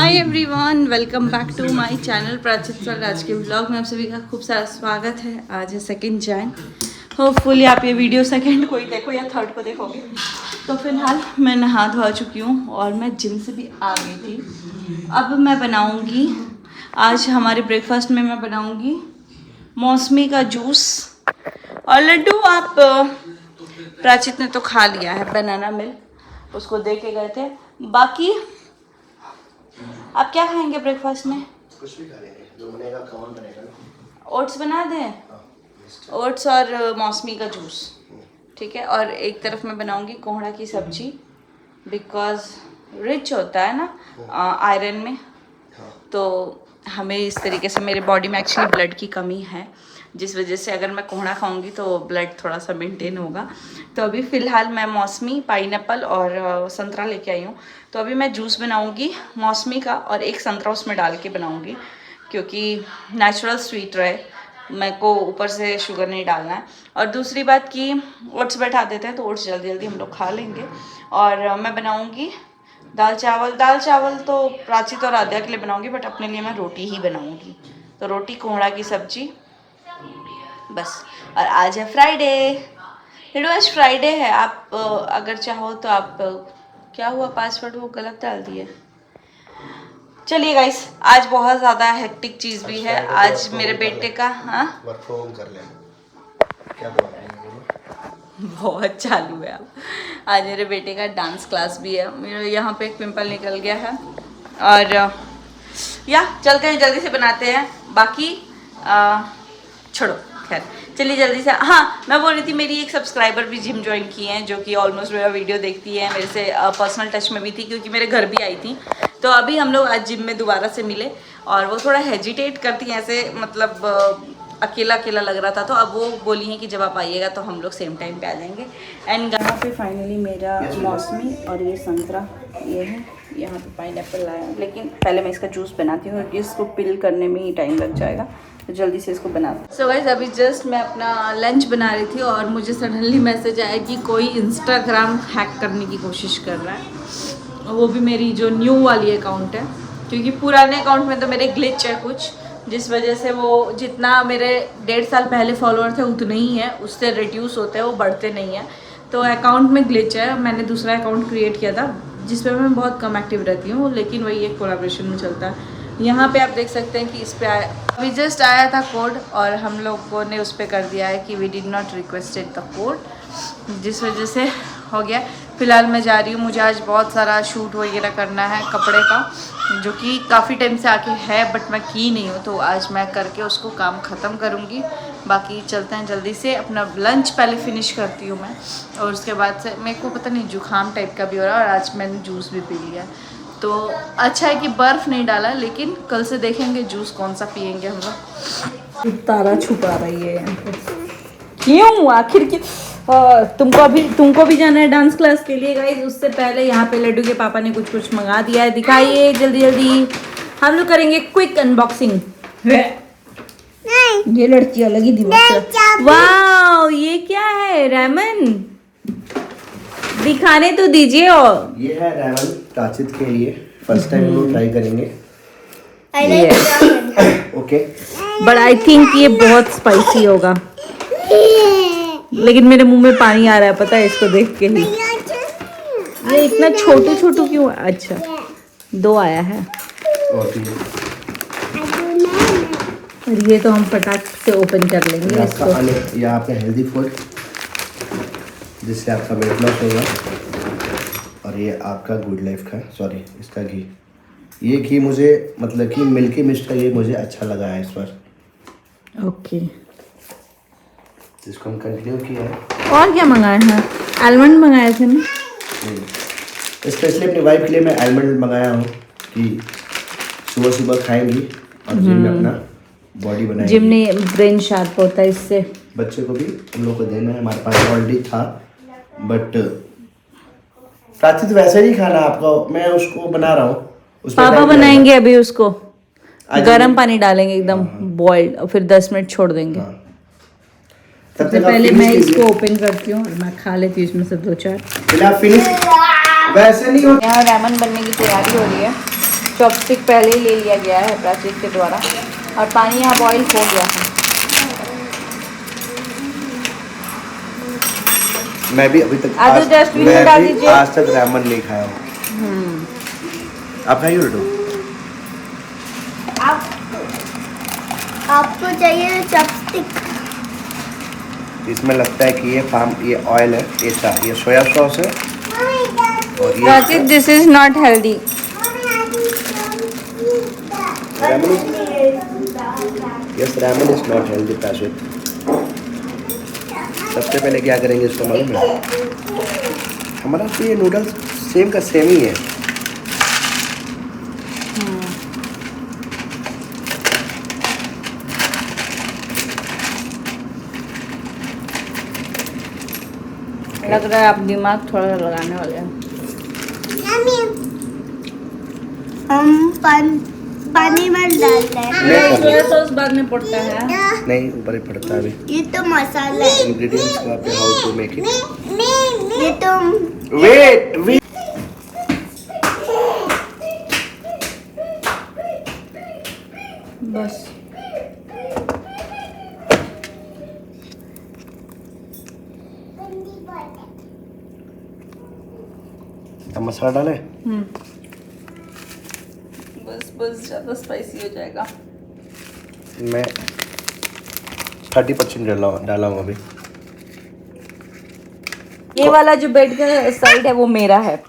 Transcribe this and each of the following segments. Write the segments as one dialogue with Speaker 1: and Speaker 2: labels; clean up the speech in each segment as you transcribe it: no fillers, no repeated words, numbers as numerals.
Speaker 1: Hi everyone, welcome back to my channel Prachit sir. आज के vlog में आप सभी का खूब सारा स्वागत है। आज है 2 जैन। होपफुली आप ये वीडियो सेकंड को ही देखो या थर्ड को देखोगे। तो फिलहाल मैं नहा धो चुकी हूँ और मैं जिम से भी आ गई थी। अब मैं बनाऊँगी, आज हमारे ब्रेकफास्ट में मैं बनाऊँगी मौसमी का जूस और लड्डू। आप प्राचित ने तो खा लिया है बनाना मिल्क, उसको दे के गए थे। बाकी आप क्या खाएंगे ब्रेकफास्ट में?
Speaker 2: कुछ भी खा लेंगे, जो बनेगा कौन बनेगा।
Speaker 1: ओट्स बना दें? ओट्स और मौसमी का जूस, ठीक है। और एक तरफ मैं बनाऊंगी कोहड़ा की सब्जी, बिकॉज रिच होता है ना आयरन में। तो हमें इस तरीके से, मेरे बॉडी में एक्चुअली ब्लड की कमी है, जिस वजह से अगर मैं कोहड़ा खाऊंगी तो ब्लड थोड़ा सा मेंटेन होगा। तो अभी फ़िलहाल मैं मौसमी, पाइनएप्पल और संतरा लेके आई हूँ। तो अभी मैं जूस बनाऊंगी मौसमी का और एक संतरा उसमें डाल के बनाऊंगी, क्योंकि नेचुरल स्वीट रहे, मेरे को ऊपर से शुगर नहीं डालना है। और दूसरी बात कि ओट्स बैठा देते हैं तो ओट्स जल्दी जल्दी हम लोग खा लेंगे। और मैं बनाऊँगी दाल चावल तो प्राचित और आद्या के लिए बनाऊँगी, बट अपने लिए मैं रोटी ही बनाऊँगी। तो रोटी, कोहड़ा की सब्जी, बस। और आज है फ्राइडे, आज फ्राइडे है। आप अगर चाहो तो आप, क्या हुआ पासवर्ड वो गलत डाल दिए। चलिए गाइस, आज बहुत ज़्यादा हेक्टिक चीज़ भी है। आज मेरे बेटे का
Speaker 2: वर्क फ्रॉम होम कर लेना, क्या बोल रहे हैं?
Speaker 1: बहुत चालू है अब। आज मेरे बेटे का डांस क्लास भी है। मेरे यहाँ पे एक पिंपल निकल गया है। और या चलते हैं, जल्दी से बनाते हैं। बाकी छोड़ो, खैर चलिए जल्दी से। हाँ, मैं बोल रही थी, मेरी एक सब्सक्राइबर भी जिम ज्वाइन की हैं, जो कि ऑलमोस्ट मेरा वीडियो देखती है, मेरे से पर्सनल टच में भी थी, क्योंकि मेरे घर भी आई थी। तो अभी हम लोग आज जिम में दोबारा से मिले और वो थोड़ा हेजिटेट करती हैं ऐसे, मतलब अकेला अकेला लग रहा था। तो अब वो बोली हैं कि जब आप आइएगा तो हम लोग सेम टाइम पे आ जाएंगे। एंड यहाँ पे फाइनली मेरा मौसमी और ये संतरा, ये है। यहाँ पे पाइनएप्पल लाया, लेकिन पहले मैं इसका जूस बनाती हूँ, क्योंकि इसको पिल करने में ही टाइम लग जाएगा। तो जल्दी से इसको बनाते हैं। सो गाइस, अभी जस्ट मैं अपना लंच बना रही थी और मुझे सडनली मैसेज आया कि कोई इंस्टाग्राम हैक करने की कोशिश कर रहा है। वो भी मेरी जो न्यू वाली अकाउंट है, क्योंकि पुराने अकाउंट में तो मेरे ग्लिच है कुछ, जिस वजह से वो जितना मेरे 1.5 साल पहले फॉलोअर थे उतने ही है, उससे रिड्यूस होते हैं, वो बढ़ते नहीं हैं। तो अकाउंट में ग्लिच है। मैंने दूसरा अकाउंट क्रिएट किया था जिस पर मैं बहुत कम एक्टिव रहती हूँ, लेकिन वही एक कोलैबोरेशन में चलता है। यहाँ पे आप देख सकते हैं कि इस पे आया, अभी जस्ट आया था कोड और हम लोगों ने उस पर कर दिया है कि we did not requested the code, जिस वजह से हो गया। फ़िलहाल मैं जा रही हूँ, मुझे आज बहुत सारा शूट वगैरह करना है कपड़े का, जो कि काफ़ी टाइम से आके है, बट मैं की नहीं हूँ। तो आज मैं करके उसको काम ख़त्म करूँगी। बाकी चलते हैं जल्दी से, अपना लंच पहले फिनिश करती हूँ मैं, और उसके बाद से मेरे को पता नहीं जुकाम टाइप का भी हो रहा है। और आज मैंने जूस भी पी लिया, तो अच्छा है कि बर्फ़ नहीं डाला, लेकिन कल से देखेंगे जूस कौन सा पियेंगे हम लोग। तारा छुपा रही है यहाँ पे, क्यों आखिर की? तुमको भी जाना है डांस क्लास के लिए गाइस। उससे पहले यहाँ पे लड्डू के पापा ने कुछ मंगा दिया है, दिखाइए जल्दी जल्दी। हम लोग करेंगे क्विक अनबॉक्सिंग। ये लड़की अलग ही दिमाग। वाह, ये क्या है रेमन? दिखाने तो दीजिए। और
Speaker 2: ये है रेमन प्राचित के लिए, फर्स्ट टाइम वो ट्राई करेंगे। ओके,
Speaker 1: बट आई थिंक ये बहुत स्पाइसी होगा, लेकिन मेरे मुंह में पानी आ रहा है, पता है इसको देख के ही। ये इतना छोटू छोटू क्यों? अच्छा, 2 आया है। और ये तो हम फटाक से ओपन कर लेंगे इसको।
Speaker 2: ये आपका हेल्दी फूड, जिससे आपका वेट लॉस होगा। और ये आपका गुड लाइफ का, सॉरी इसका घी। ये घी मुझे, मतलब कि मिल्की मिस्ट का, ये मुझे अच्छा लगा है इस बार।
Speaker 1: ओके,
Speaker 2: इसको हम कंटिन्यू किया है।
Speaker 1: और क्या मंगाए हैं? आलमंड मंगाए थे ना?
Speaker 2: स्पेशली अपनी वाइफ के लिए मैं आलमंड मंगाया हूँ कि सुबह सुबह खाएंगी और जिम में अपना बॉडी बनाएंगी।
Speaker 1: जिम में ब्रेन शार्प होता है इससे।
Speaker 2: बच्चे को भी उन लोगों को देना है, हमारे पास ऑलरेडी था, बट प्राचित वैसे नहीं खाना आपको, मैं उसको बना रहा हूँ।
Speaker 1: पापा बनाएंगे अभी उसको, गर्म पानी डालेंगे एकदम बॉइल्ड, और फिर 10 मिनट छोड़ देंगे। सबसे पहले मैं इसको ओपन करती हूँ और मैं खा लेती हूँ इसमें से 2-4।
Speaker 2: फिनिश वैसे नहीं होता।
Speaker 1: यहाँ रेमन बनने की तैयारी हो रही है। चॉपस्टिक पहले ही ले लिया गया है प्राची के द्वारा और पानी यहाँ बॉईल हो गया है।
Speaker 2: मैं भी अभी तक
Speaker 1: आलू डस्टबिन में डाल दीजिए।
Speaker 2: आज तक रामन नहीं खाया हूँ। आप खाइए बेटू।
Speaker 3: आपको चाहिए चॉपस्टिक।
Speaker 2: इसमें लगता है कि ये ऑयल है, ये सोया सॉस है और ये
Speaker 1: Prachi this is not healthy.
Speaker 2: Yes ramen is not healthy Prachi. सबसे पहले क्या करेंगे इसको मालूम है? हमारा तो ये नूडल्स सेम का सेम ही है।
Speaker 1: लग रहा है आप दिमाग थोड़ा लगाने वाले हैं।
Speaker 3: हम पानी में डाल रहे हैं।
Speaker 1: सोया सॉस बाद में पड़ता है।
Speaker 2: नहीं ऊपर ही पड़ता है अभी।
Speaker 3: ये तो मसाला है।
Speaker 2: इंग्रेडिएंट्स का पे हाउ टू मेक इट।
Speaker 3: ये तो
Speaker 2: वेट
Speaker 1: बस
Speaker 2: अब मसाला डाले।
Speaker 1: बस ज़्यादा स्पाइसी हो जाएगा।
Speaker 2: मैं 30% डाला हूँ अभी।
Speaker 1: ये वाला जो बेड का साइड है वो मेरा है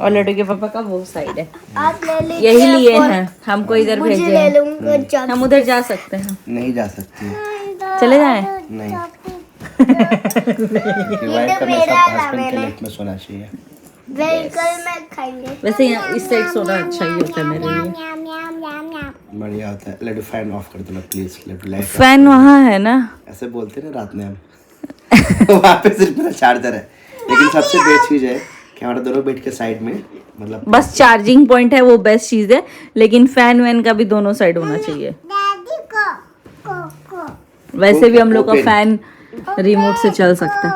Speaker 1: और लड्डू के पापा का वो साइड है।
Speaker 3: आप ले लीजिए।
Speaker 1: यही लिए हैं, हमको इधर
Speaker 3: मुझे
Speaker 1: भेजे
Speaker 3: ले
Speaker 1: हैं।
Speaker 3: लूंगा चॉपस्टिक।
Speaker 1: हम उधर जा सकते हैं।
Speaker 2: नहीं जा सकती।
Speaker 1: चले जाएं?
Speaker 2: नहीं।
Speaker 3: ये तो मेरा
Speaker 2: हस्बैंड के लेफ्ट में सोना चाहिए।
Speaker 3: व्हीकल में खाएंगे।
Speaker 1: वैसे यहाँ इस साइड सोना अच्छा ही होता है मेरे लिए।
Speaker 2: बढ़िया होता है। लड्डू फैन ऑफ कर देना प्लीज। लड्डू लाइट
Speaker 1: फैन वहाँ है ना।
Speaker 2: ऐसे बोलते हैं ना रात में हम। वहाँ पे सिर्फ मेरा चार्जर है, लेकिन सबसे बेस्ट चीज है कि हमारे दोनों बेड के साइड में मतलब
Speaker 1: बस चार्जिंग पॉइंट है वो बेस्ट चीज़ है, लेकिन फैन वैन का भी दोनों साइड होना चाहिए। वैसे भी हम लोग का फैन रिमोट से चल सकता है।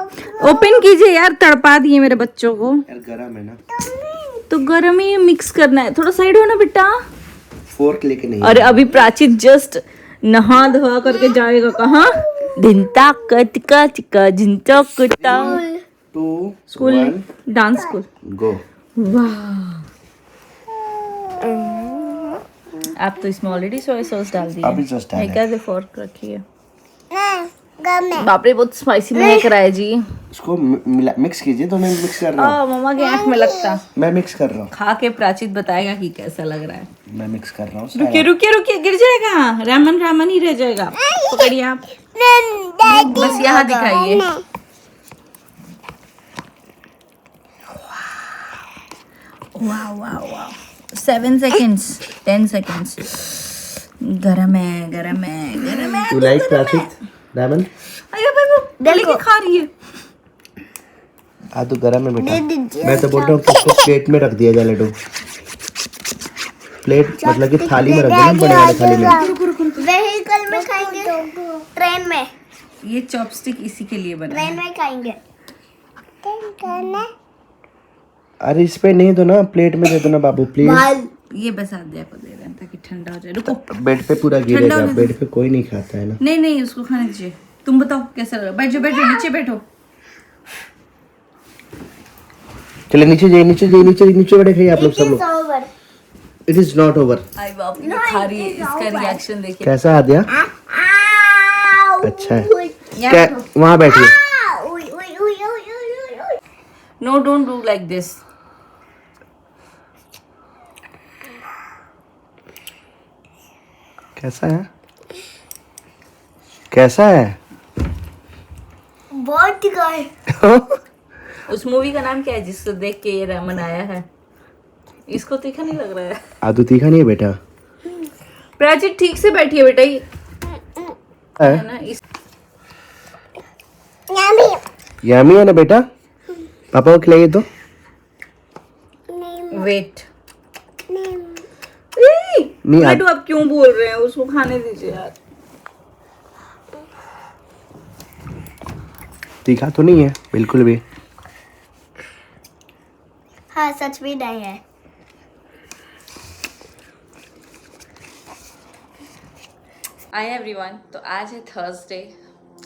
Speaker 1: ओपन कीजिए यार, तड़पा दिए मेरे बच्चों को।
Speaker 2: यार गरम है ना,
Speaker 1: तो गर्म ही मिक्स करना है। थोड़ा साइड हो ना बेटा।
Speaker 2: फोर्क लेके नहीं।
Speaker 1: अरे अभी प्राची जस्ट नहा धोआ करके जाएगा कहाँ? धिंता कटका चिका झिंचा कुटा
Speaker 2: 2
Speaker 1: स्कूल,
Speaker 2: 1
Speaker 1: डांस स्कूल।
Speaker 2: गो।
Speaker 1: वाह, आप तो इसमें ऑलरेडी सोया सॉस डाल दिए।
Speaker 2: अभी just डाला है।
Speaker 1: क्या फोर्क रखी है? बाप रे बहुत स्पाइसी महक रहा है जी।
Speaker 2: इसको मिक्स कीजिए। तो मैं मिक्स कर रहा हूँ।
Speaker 1: मम्मा की आंख में लगता।
Speaker 2: मैं मिक्स कर रहा हूँ।
Speaker 1: खा के प्राचित बताएगा कि कैसा लग रहा है।
Speaker 2: मैं मिक्स कर रहा हूँ।
Speaker 1: रुकिए रुकिए रुकिए, गिर जाएगा। रामन ही रह जाएगा। पकड़िए आप, बस यहाँ दिखाइए। वाह वाह वाह। 7 seconds 10 seconds। गरम है गरम है गरम है।
Speaker 2: तू लाइक प्राचित रामन?
Speaker 1: अरे भाई वो गले की खा रही है।
Speaker 2: तो गरम है बेटा। मैं तो बोल रहा हूँ कि इसको प्लेट में रख दिया जाए लड्डू। प्लेट मतलब कि थाली में रख देना, बड़े वाले थाली में।
Speaker 3: व्हीकल में खाएंगे, ट्रेन में।
Speaker 1: ये चॉपस्टिक इसी के लिए बना
Speaker 3: ट्रेन
Speaker 1: है।
Speaker 3: में खाएंगे।
Speaker 2: अरे इस पे नहीं दो ना, प्लेट में दे दो ना बाबू प्लीज।
Speaker 1: ये बस आद्या को दे रहे हैं ताकि ठंडा हो जाए। रुको,
Speaker 2: बेड पे पूरा
Speaker 1: ठंडा
Speaker 2: गिरेगा।
Speaker 1: होने दो।
Speaker 2: बेड पे कोई नहीं खाता है ना।
Speaker 1: नहीं नहीं उसको खाने दीजिए। तुम बताओ कैसा लगा? बैठो बैठो नीचे बैठो।
Speaker 2: चले नीचे जाइए, नीचे बैठे खाइए आप लोग सब लोग।
Speaker 3: Over.
Speaker 2: It is not over.
Speaker 1: आई बाप रे खा रही है। इसका रिएक्शन देखिए।
Speaker 2: कैसा आ दिया? अच्छा है।
Speaker 1: यहाँ
Speaker 2: क्या
Speaker 1: बैठो।
Speaker 2: वहाँ बैठिए।
Speaker 1: No don't do like this.
Speaker 2: कैसा है? कैसा है?
Speaker 3: बहुत तीखा है।
Speaker 1: उस मूवी का नाम क्या है जिसको देख के ये रामन आया है? इसको तीखा नहीं लग रहा है।
Speaker 2: आदू तीखा नहीं है बेटा।
Speaker 1: प्राची ठीक से बैठिए बेटा। ये
Speaker 2: है?
Speaker 1: है ना इस
Speaker 2: यम्मी है ना बेटा? पापा को खिलाइए तो।
Speaker 1: वेट
Speaker 2: नहीं
Speaker 1: लड्डू आप क्यों बोल रहे हैं? उसको खाने दीजिए यार।
Speaker 2: तीखा तो नहीं है बिल्कुल भी।
Speaker 3: हाँ सच भी नहीं है।
Speaker 1: हाय एवरीवन, तो आज है थर्सडे।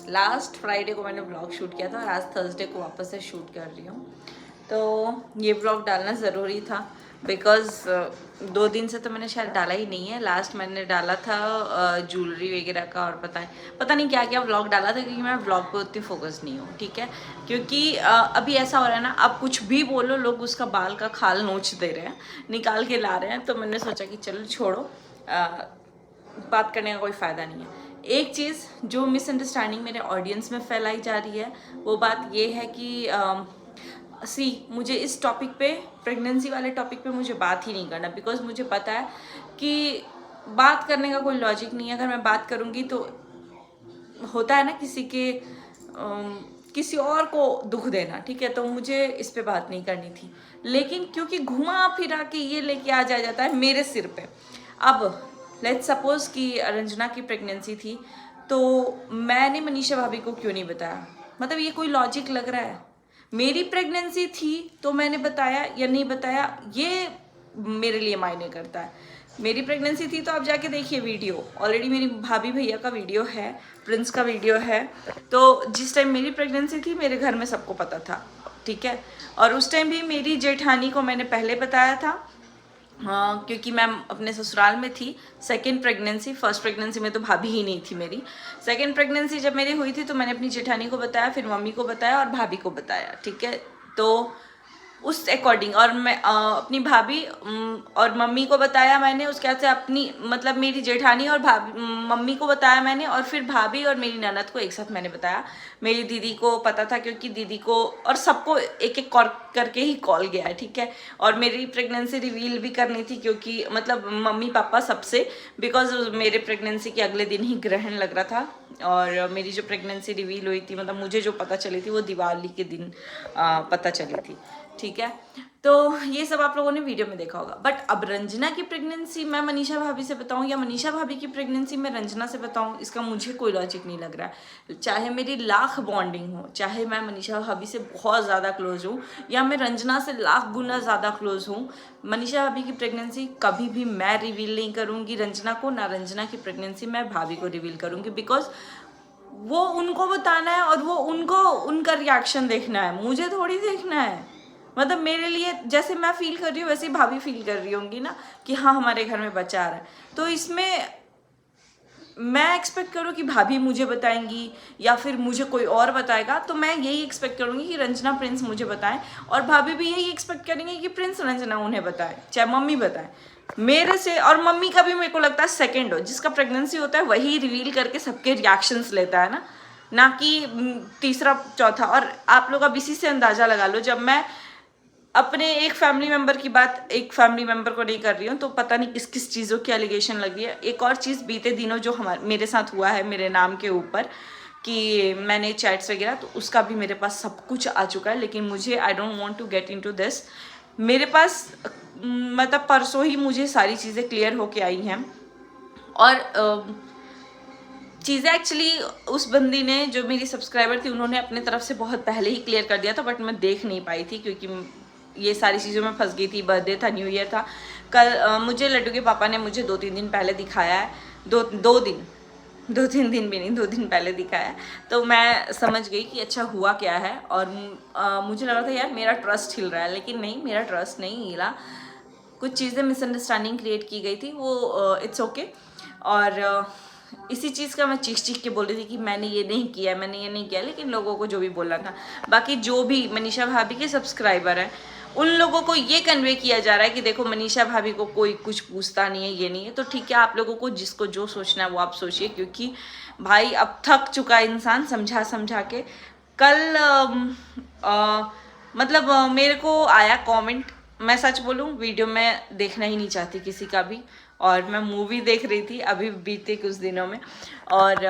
Speaker 1: लास्ट फ्राइडे को मैंने व्लॉग शूट किया था और आज थर्सडे को वापस से शूट कर रही हूँ। तो ये व्लॉग डालना ज़रूरी था बिकॉज़ 2 दिन से तो मैंने शायद डाला ही नहीं है। लास्ट मैंने डाला था ज्वेलरी वगैरह का और पता नहीं क्या क्या व्लॉग डाला था, क्योंकि मैं व्लॉग पे उतनी फोकस नहीं हूँ, ठीक है। क्योंकि अभी ऐसा हो रहा है ना, आप कुछ भी बोलो लोग उसका बाल का खाल नोच दे रहे हैं, निकाल के ला रहे हैं। तो मैंने सोचा कि चलो छोड़ो, बात करने का कोई फ़ायदा नहीं है। एक चीज़ जो मिसअंडरस्टैंडिंग मेरे ऑडियंस में फैलाई जा रही है वो बात ये है कि मुझे इस टॉपिक पे, प्रेगनेंसी वाले टॉपिक पे मुझे बात ही नहीं करना, बिकॉज मुझे पता है कि बात करने का कोई लॉजिक नहीं है। अगर मैं बात करूँगी तो होता है ना किसी और को दुख देना, ठीक है। तो मुझे इस पे बात नहीं करनी थी, लेकिन क्योंकि घुमा फिरा के ये लेके आ जाता है मेरे सिर पे। अब लेट्स सपोज कि रंजना की प्रेगनेंसी थी, तो मैंने मनीषा भाभी को क्यों नहीं बताया? मतलब ये कोई लॉजिक लग रहा है? मेरी प्रेगनेंसी थी तो मैंने बताया या नहीं बताया, ये मेरे लिए मायने करता है। मेरी प्रेगनेंसी थी तो आप जाके देखिए वीडियो, ऑलरेडी मेरी भाभी भैया का वीडियो है, प्रिंस का वीडियो है। तो जिस टाइम मेरी प्रेगनेंसी थी मेरे घर में सबको पता था, ठीक है। और उस टाइम भी मेरी जेठानी को मैंने पहले बताया था, हाँ, क्योंकि मैं अपने ससुराल में थी। सेकंड प्रेगनेंसी, फर्स्ट प्रेगनेंसी में तो भाभी ही नहीं थी मेरी। सेकंड प्रेगनेंसी जब मेरी हुई थी तो मैंने अपनी जेठानी को बताया, फिर मम्मी को बताया और भाभी को बताया, ठीक है। तो उस अकॉर्डिंग, और मैं अपनी भाभी और मम्मी को बताया मैंने, उसके बाद से अपनी मतलब मेरी जेठानी और भाभी मम्मी को बताया मैंने, और फिर भाभी और मेरी ननद को एक साथ मैंने बताया। मेरी दीदी को पता था, क्योंकि दीदी को और सबको एक एक कॉल करके ही कॉल गया है, ठीक है। और मेरी प्रेगनेंसी रिवील भी करनी थी, क्योंकि मतलब मम्मी पापा सबसे, बिकॉज मेरे प्रेगनेंसी के अगले दिन ही ग्रहण लग रहा था। और मेरी जो प्रेगनेंसी रिवील हुई थी, मतलब मुझे जो पता चली थी वो दिवाली के दिन पता चली थी, ठीक है। तो ये सब आप लोगों ने वीडियो में देखा होगा। बट अब रंजना की प्रेगनेंसी मैं मनीषा भाभी से बताऊं या मनीषा भाभी की प्रेगनेंसी मैं रंजना से बताऊं, इसका मुझे कोई लॉजिक नहीं लग रहा है। चाहे मेरी लाख बॉन्डिंग हो, चाहे मैं मनीषा भाभी से बहुत ज़्यादा क्लोज हूँ या मैं रंजना से लाख गुना ज़्यादा क्लोज हूँ, मनीषा भाभी की प्रेगनेंसी कभी भी मैं रिवील नहीं करूँगी रंजना को, ना रंजना की प्रेगनेंसी मैं भाभी को रिवील करूँगी। बिकॉज वो उनको बताना है और वो उनको उनका रिएक्शन देखना है, मुझे थोड़ी देखना है। मतलब मेरे लिए जैसे मैं फील कर रही हूँ वैसे ही भाभी फील कर रही होंगी ना, कि हाँ हमारे घर में बच्चा आ रहा है। तो इसमें मैं एक्सपेक्ट करूँ कि भाभी मुझे बताएंगी या फिर मुझे कोई और बताएगा, तो मैं यही एक्सपेक्ट करूँगी कि रंजना प्रिंस मुझे बताएं, और भाभी भी यही एक्सपेक्ट करेंगे कि प्रिंस रंजना उन्हें बताए, चाहे मम्मी बताए मेरे से। और मम्मी का भी मेरे को लगता है सेकेंड हो, जिसका प्रेगनेंसी होता है वही रिवील करके सबके रिएक्शंस लेता है ना कि तीसरा चौथा। और आप लोग अब इसी से अंदाज़ा लगा लो, जब मैं अपने एक फैमिली मेंबर की बात एक फैमिली मेंबर को नहीं कर रही हूँ, तो पता नहीं किस किस चीज़ों की एलिगेशन लगी है। एक और चीज़ बीते दिनों जो मेरे साथ हुआ है मेरे नाम के ऊपर, कि मैंने चैट्स वगैरह, तो उसका भी मेरे पास सब कुछ आ चुका है। लेकिन मुझे I don't want to get into this. मेरे पास मतलब परसों ही मुझे सारी चीज़ें क्लियर होके आई हैं। और चीज़ें एक्चुअली उस बंदी ने, जो मेरी सब्सक्राइबर थी, उन्होंने अपने तरफ से बहुत पहले ही क्लियर कर दिया था, बट मैं देख नहीं पाई थी क्योंकि ये सारी चीज़ों में फंस गई थी। बर्थडे था, न्यू ईयर था। कल मुझे लड्डू के पापा ने मुझे 2-3 दिन पहले दिखाया है, 2-3 दिन भी नहीं, 2 दिन पहले दिखाया है। तो मैं समझ गई कि अच्छा हुआ क्या है। और मुझे लगा था यार मेरा ट्रस्ट हिल रहा है, लेकिन नहीं, मेरा ट्रस्ट नहीं हिला। कुछ चीज़ें मिसअंडरस्टैंडिंग क्रिएट की गई थी, वो इट्स ओके। और इसी चीज़ का मैं चीख के बोल रही थी कि मैंने ये नहीं किया, लेकिन लोगों को जो भी बोलना था। बाकी जो भी मनीषा भाभी के सब्सक्राइबर हैं, उन लोगों को ये कन्वे किया जा रहा है कि देखो मनीषा भाभी को कोई कुछ पूछता नहीं है, ये नहीं है। तो ठीक है, आप लोगों को जिसको जो सोचना है वो आप सोचिए, क्योंकि भाई अब थक चुका है इंसान समझा के। कल मतलब मेरे को आया कमेंट, मैं सच बोलूँ वीडियो में देखना ही नहीं चाहती किसी का भी, और मैं मूवी देख रही थी अभी बीते कुछ दिनों में, और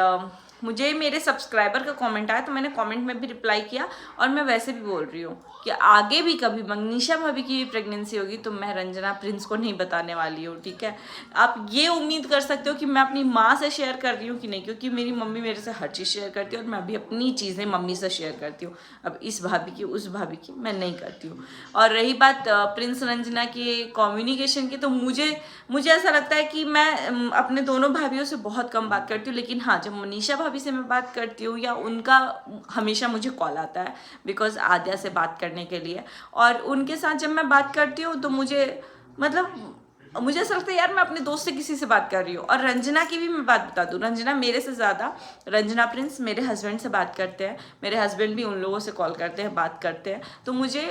Speaker 1: मुझे मेरे सब्सक्राइबर का कमेंट आया तो मैंने कमेंट में भी रिप्लाई किया, और मैं वैसे भी बोल रही हूँ कि आगे भी कभी मनीषा भाभी की प्रेगनेंसी होगी तो मैं रंजना प्रिंस को नहीं बताने वाली हूँ, ठीक है। आप ये उम्मीद कर सकते हो कि मैं अपनी माँ से शेयर कर रही हूँ कि नहीं, क्योंकि मेरी मम्मी मेरे से हर चीज़ शेयर करती है और मैं भी अपनी चीज़ें मम्मी से शेयर करती हूँ। अब इस भाभी की उस भाभी की मैं नहीं करती हूँ। और रही बात प्रिंस रंजना की कम्युनिकेशन की, तो मुझे ऐसा लगता है कि मैं अपने दोनों भाभीयों से बहुत कम बात करती हूँ, लेकिन हाँ, जब मनीषा भाभी से मैं बात करती हूँ या उनका हमेशा मुझे कॉल आता है बिकॉज आद्या से बात करने के लिए, और उनके साथ जब मैं बात करती हूँ तो मुझे ऐसा लगता है यार मैं अपने दोस्त से किसी से बात कर रही हूँ। और रंजना की भी मैं बात बता दूँ, रंजना मेरे से ज़्यादा, रंजना प्रिंस मेरे हस्बैंड से बात करते हैं, मेरे हस्बैंड भी उन लोगों से कॉल करते हैं, बात करते हैं, तो मुझे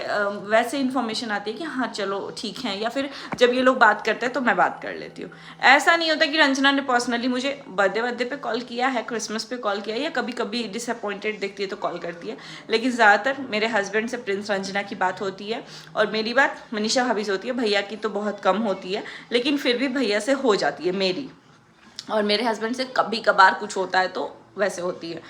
Speaker 1: वैसे इन्फॉर्मेशन आती है कि हाँ चलो ठीक है, या फिर जब ये लोग बात करते हैं तो मैं बात कर लेती हूँ। ऐसा नहीं होता कि रंजना ने पर्सनली मुझे बर्थडे पे कॉल किया है, क्रिसमस पे कॉल किया है, या कभी कभी डिसअपॉइंटेड देखती है तो कॉल करती है, लेकिन ज़्यादातर मेरे हस्बैंड से प्रिंस रंजना की बात होती है, और मेरी बात मनीषा भाभी से होती है। भैया की तो बहुत कम होती है, लेकिन फिर भी भैया से हो जाती है मेरी, और मेरे हस्बैंड से कभी कभार कुछ होता है तो वैसे होती है।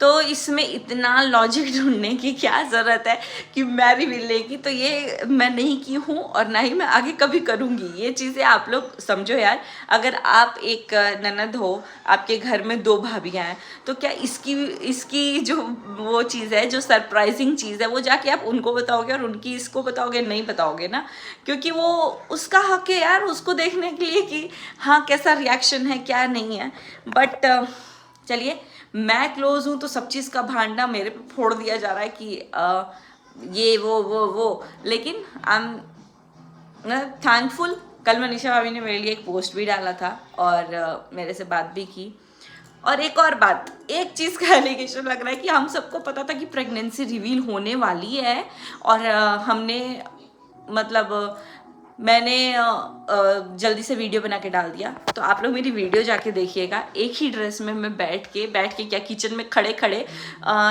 Speaker 1: तो इसमें इतना लॉजिक ढूंढने की क्या ज़रूरत है कि मैं रिवील लेगी, तो ये मैं नहीं की हूँ और ना ही मैं आगे कभी करूँगी। ये चीज़ें आप लोग समझो यार। अगर आप एक ननद हो, आपके घर में 2 भाभियाँ हैं, तो क्या इसकी जो वो चीज़ है, जो सरप्राइजिंग चीज़ है, वो जाके आप उनको बताओगे और उनकी इसको बताओगे? नहीं बताओगे ना, क्योंकि वो उसका हक है यार उसको देखने के लिए कि हाँ कैसा रिएक्शन है क्या नहीं है। बट चलिए, मैं क्लोज हूँ तो सब चीज़ का भांडा मेरे पे फोड़ दिया जा रहा है कि ये वो, लेकिन आई एम थैंकफुल। कल मनीषा भाभी ने मेरे लिए एक पोस्ट भी डाला था और मेरे से बात भी की। और एक और बात, एक चीज़ का एलिगेशन लग रहा है कि हम सबको पता था कि प्रेगनेंसी रिवील होने वाली है, और हमने मैंने जल्दी से वीडियो बना के डाल दिया। तो आप लोग मेरी वीडियो जाके देखिएगा। एक ही ड्रेस में मैं बैठ के क्या किचन में खड़े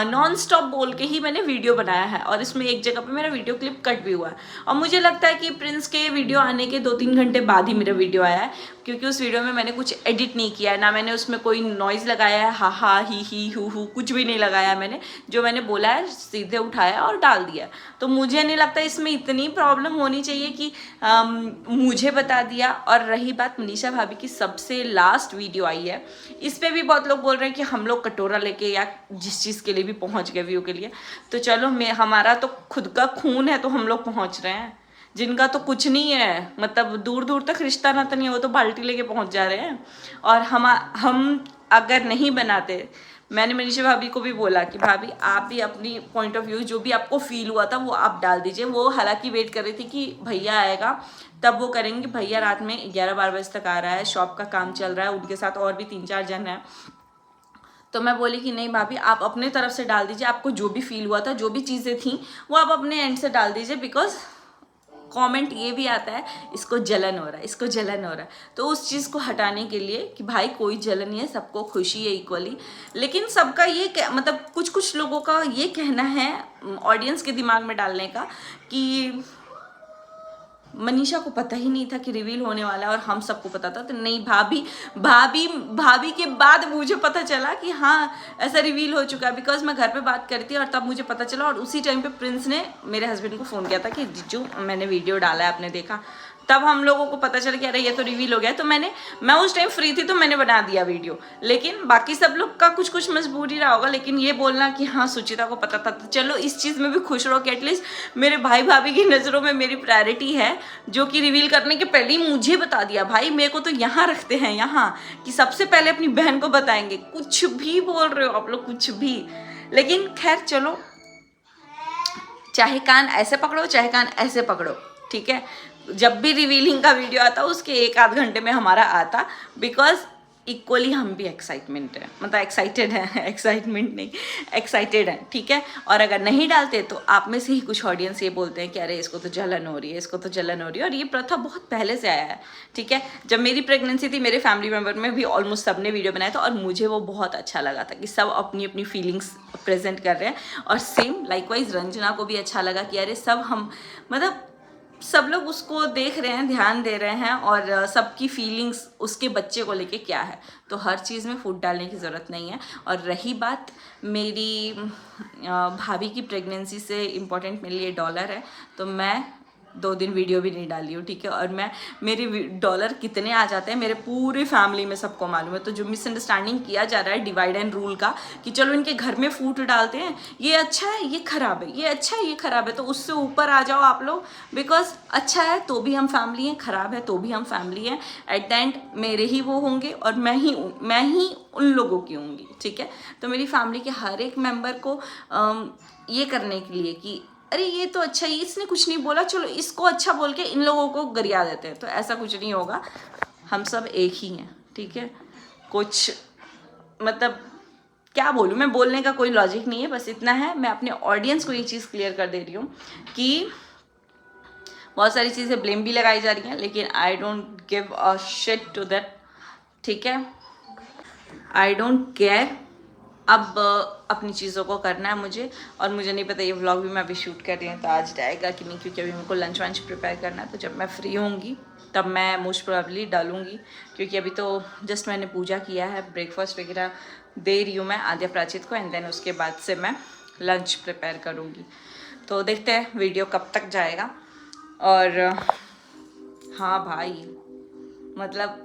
Speaker 1: नॉन स्टॉप बोल के ही मैंने वीडियो बनाया है, और इसमें एक जगह पे मेरा वीडियो क्लिप कट भी हुआ है। और मुझे लगता है कि प्रिंस के वीडियो आने के 2-3 घंटे बाद ही मेरा वीडियो आया है, क्योंकि उस वीडियो में मैंने कुछ एडिट नहीं किया है, ना मैंने उसमें कोई नॉइज़ लगाया है, हा हा ही हु कुछ भी नहीं लगाया है। मैंने जो मैंने बोला है सीधे उठाया और डाल दिया। तो मुझे नहीं लगता इसमें इतनी प्रॉब्लम होनी चाहिए कि मुझे बता दिया। और रही बात मनीषा भाभी की सबसे लास्ट वीडियो आई है, इस पे भी बहुत लोग बोल रहे हैं कि हम लोग कटोरा लेके या जिस चीज़ के लिए भी पहुंच गए व्यू के लिए। तो चलो, हमारा तो खुद का खून है तो हम लोग पहुंच रहे हैं। जिनका तो कुछ नहीं है, मतलब दूर तक रिश्ता नाता नहीं है, वो तो बाल्टी लेके पहुंच जा रहे हैं। और हम अगर नहीं बनाते, मैंने मनीषा भाभी को भी बोला कि भाभी आप भी अपनी पॉइंट ऑफ व्यू जो भी आपको फील हुआ था वो आप डाल दीजिए। वो हालांकि वेट कर रही थी कि भैया आएगा तब वो करेंगे। भैया रात में 11-12 बजे तक आ रहा है, शॉप का काम चल रहा है, उनके साथ और भी 3-4 जन हैं। तो मैं बोली कि नहीं भाभी, आप अपने तरफ से डाल दीजिए, आपको जो भी फील हुआ था, जो भी चीज़ें थी वो आप अपने एंड से डाल दीजिए। बिकॉज कमेंट ये भी आता है इसको जलन हो रहा है, इसको जलन हो रहा है। तो उस चीज़ को हटाने के लिए कि भाई कोई जलन नहीं है, सबको खुशी है इक्वली। लेकिन सबका ये मतलब कुछ लोगों का ये कहना है ऑडियंस के दिमाग में डालने का कि मनीषा को पता ही नहीं था कि रिवील होने वाला है और हम सबको पता था। तो नहीं भाभी के बाद मुझे पता चला कि हाँ ऐसा रिवील हो चुका है। बिकॉज मैं घर पे बात करी थी और तब मुझे पता चला, और उसी टाइम पे प्रिंस ने मेरे हस्बैंड को फ़ोन किया था कि जीजू मैंने वीडियो डाला है, आपने देखा? तब हम लोगों को पता चला कि अरे ये तो रिवील हो गया। तो मैं उस टाइम फ्री थी तो मैंने बना दिया वीडियो। लेकिन बाकी सब लोग का कुछ मजबूरी रहा होगा। लेकिन ये बोलना कि हाँ सुचिता को पता था, तो चलो इस चीज़ में भी खुश रहो कि एटलीस्ट मेरे भाई भाभी की नज़रों में मेरी प्रायोरिटी है, जो कि रिवील करने के पहले ही मुझे बता दिया। भाई मेरे को तो यहाँ रखते हैं, यहाँ कि सबसे पहले अपनी बहन को बताएंगे। कुछ भी बोल रहे हो आप लोग, कुछ भी। लेकिन खैर चलो, चाहे कान ऐसे पकड़ो चाहे कान ऐसे पकड़ो, ठीक है। जब भी रिवीलिंग का वीडियो आता उसके 1-8 घंटे में हमारा आता। बिकॉज इक्वली हम भी एक्साइटमेंट है, मतलब एक्साइटेड है, एक्साइटमेंट नहीं एक्साइटेड है, ठीक है। और अगर नहीं डालते तो आप में से ही कुछ ऑडियंस ये बोलते हैं कि अरे इसको तो जलन हो रही है, इसको तो जलन हो रही है। और ये प्रथा बहुत पहले से आया है, ठीक है। जब मेरी प्रेगनेंसी थी मेरे फैमिली मेम्बर में भी ऑलमोस्ट सबने वीडियो बनाया था, और मुझे वो बहुत अच्छा लगा था कि सब अपनी अपनी फीलिंग्स प्रेजेंट कर रहे हैं। और सेम लाइकवाइज रंजना को भी अच्छा लगा कि अरे सब हम मतलब सब लोग उसको देख रहे हैं, ध्यान दे रहे हैं, और सबकी फीलिंग्स उसके बच्चे को लेके क्या है, तो हर चीज़ में फूट डालने की ज़रूरत नहीं है। और रही बात मेरी भाभी की प्रेगनेंसी से इम्पोर्टेंट मेरे लिए डॉलर है, तो मैं 2 दिन वीडियो भी नहीं डाली हूँ, ठीक है। और मैं मेरे डॉलर कितने आ जाते हैं मेरे पूरी फैमिली में सबको मालूम है। तो जो मिसअंडरस्टैंडिंग किया जा रहा है डिवाइड एंड रूल का, कि चलो इनके घर में फूट डालते हैं, ये अच्छा है ये ख़राब है, ये अच्छा है ये ख़राब है, तो उससे ऊपर आ जाओ आप लोग। बिकॉज अच्छा है तो भी हम फैमिली हैं, ख़राब है तो भी हम फैमिली हैं। एट द एंड मेरे ही वो होंगे और मैं ही उन लोगों की होंगी, ठीक है। तो मेरी फैमिली के हर एक मेम्बर को ये करने के लिए कि अरे ये तो अच्छा ही, इसने कुछ नहीं बोला, चलो इसको अच्छा बोल के इन लोगों को गरिया देते हैं, तो ऐसा कुछ नहीं होगा। हम सब एक ही हैं, ठीक है। कुछ मतलब क्या बोलूँ मैं, बोलने का कोई लॉजिक नहीं है, बस इतना है। मैं अपने ऑडियंस को ये चीज़ क्लियर कर दे रही हूँ कि बहुत सारी चीज़ें ब्लेम भी लगाई जा रही हैं, लेकिन I don't give a shit to that, ठीक है। I don't care. अब अपनी चीज़ों को करना है मुझे, और मुझे नहीं पता ये व्लॉग भी मैं अभी शूट कर रही हूँ तो आज जाएगा कि नहीं, क्योंकि अभी मेरे को लंच वंच प्रिपेयर करना है। तो जब मैं फ्री होंगी तब मैं मोस्ट प्रोबेबली डालूँगी, क्योंकि अभी तो जस्ट मैंने पूजा किया है, ब्रेकफास्ट वगैरह दे रही हूँ मैं आद्या प्राचित को, एंड देन उसके बाद से मैं लंच प्रिपेयर करूँगी। तो देखते हैं वीडियो कब तक जाएगा। और हाँ भाई, मतलब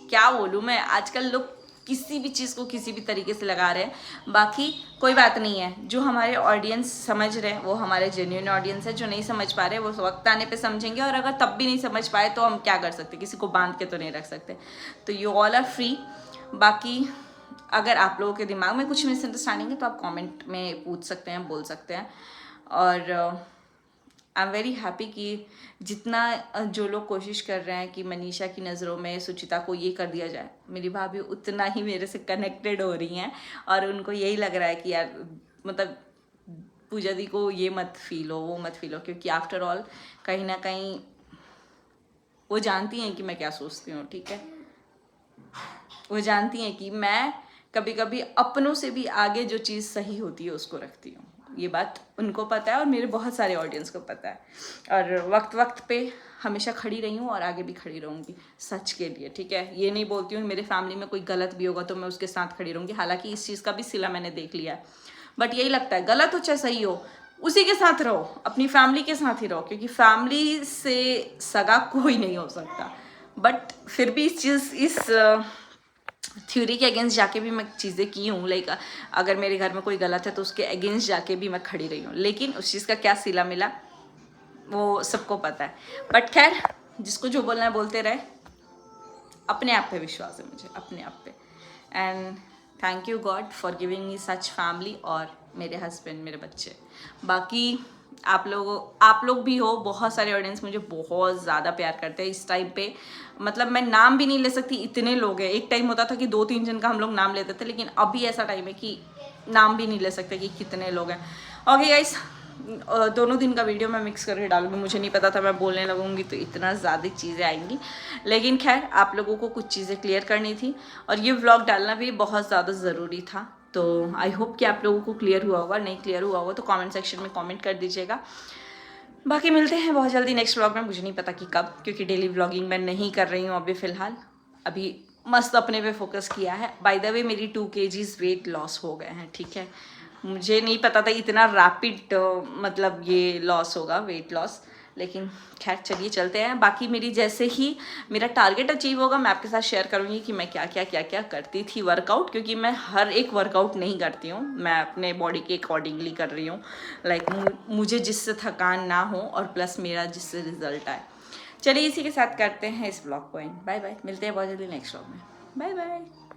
Speaker 1: क्या बोलूँ मैं, आजकल लोग किसी भी चीज़ को किसी भी तरीके से लगा रहे हैं। बाकी कोई बात नहीं है, जो हमारे ऑडियंस समझ रहे हैं वो हमारे जेन्युइन ऑडियंस है। जो नहीं समझ पा रहे वो वक्त आने पे समझेंगे, और अगर तब भी नहीं समझ पाए तो हम क्या कर सकते, किसी को बांध के तो नहीं रख सकते। तो यू ऑल आर फ्री। बाकी अगर आप लोगों के दिमाग में कुछ मिसअंडरस्टैंडिंग है तो आप कमेंट में पूछ सकते हैं, बोल सकते हैं। और आई एम वेरी हैप्पी कि जितना जो लोग कोशिश कर रहे हैं कि मनीषा की नज़रों में सुचिता को ये कर दिया जाए, मेरी भाभी उतना ही मेरे से कनेक्टेड हो रही हैं, और उनको यही लग रहा है कि यार मतलब पूजा दी को ये मत फील हो, वो मत फील हो, क्योंकि आफ्टर ऑल कहीं ना कहीं वो जानती हैं कि मैं क्या सोचती हूँ, ठीक है। वो जानती हैं कि मैं कभी कभी अपनों से भी आगे जो चीज़ सही होती है उसको रखती हूँ। ये बात उनको पता है और मेरे बहुत सारे ऑडियंस को पता है, और वक्त वक्त पे हमेशा खड़ी रही हूँ और आगे भी खड़ी रहूँगी सच के लिए, ठीक है। ये नहीं बोलती हूँ मेरे फैमिली में कोई गलत भी होगा तो मैं उसके साथ खड़ी रहूँगी, हालांकि इस चीज़ का भी सिला मैंने देख लिया है। बट यही लगता है गलत हो चाहे सही हो, उसी के साथ रहो, अपनी फैमिली के साथ ही रहो, क्योंकि फैमिली से सगा कोई नहीं हो सकता। बट फिर भी इस थ्योरी के अगेंस्ट जाके भी मैं चीज़ें की हूँ। लाइक अगर मेरे घर में कोई गलत है तो उसके अगेंस्ट जाके भी मैं खड़ी रही हूँ, लेकिन उस चीज़ का क्या सिला मिला वो सबको पता है। बट खैर, जिसको जो बोलना है बोलते रहे। अपने आप पे विश्वास है मुझे, अपने आप पे। And thank you God for giving me such family, और मेरे हस्बैंड, मेरे बच्चे। बाकी आप लोग भी हो, बहुत सारे ऑडियंस मुझे बहुत ज़्यादा प्यार करते हैं इस टाइम पे। मतलब मैं नाम भी नहीं ले सकती, इतने लोग हैं। एक टाइम होता था कि 2-3 जन का हम लोग नाम लेते थे, लेकिन अभी ऐसा टाइम है कि नाम भी नहीं ले सकते कि कितने लोग हैं। ओके गाइस, दोनों दिन का वीडियो मैं मिक्स करके डालूंगी। मुझे नहीं पता था मैं बोलने लगूंगी तो इतना ज़्यादा चीज़ें आएंगी, लेकिन खैर आप लोगों को कुछ चीज़ें क्लियर करनी थी, और ये व्लॉग डालना भी बहुत ज़्यादा ज़रूरी था। तो आई होप कि आप लोगों को क्लियर हुआ होगा। नहीं क्लियर हुआ होगा तो कमेंट सेक्शन में कमेंट कर दीजिएगा। बाकी मिलते हैं बहुत जल्दी नेक्स्ट व्लॉग में, मुझे नहीं पता कि कब, क्योंकि डेली व्लॉगिंग मैं नहीं कर रही हूँ अभी फ़िलहाल। अभी मस्त अपने पे फोकस किया है। बाय द वे मेरी 2 kgs वेट लॉस हो गए हैं, ठीक है। मुझे नहीं पता था इतना रैपिड मतलब ये लॉस होगा, वेट लॉस, लेकिन खैर चलिए चलते हैं। बाकी मेरी जैसे ही मेरा टारगेट अचीव होगा मैं आपके साथ शेयर करूँगी कि मैं क्या क्या करती थी वर्कआउट, क्योंकि मैं हर एक वर्कआउट नहीं करती हूँ, मैं अपने बॉडी के अकॉर्डिंगली कर रही हूँ। लाइक मुझे जिससे थकान ना हो और प्लस मेरा जिससे रिजल्ट आए। चलिए इसी के साथ करते हैं इस ब्लॉग को एंड। बाय बाय, मिलते हैं बहुत जल्दी नेक्स्ट व्लॉग में। Bye bye.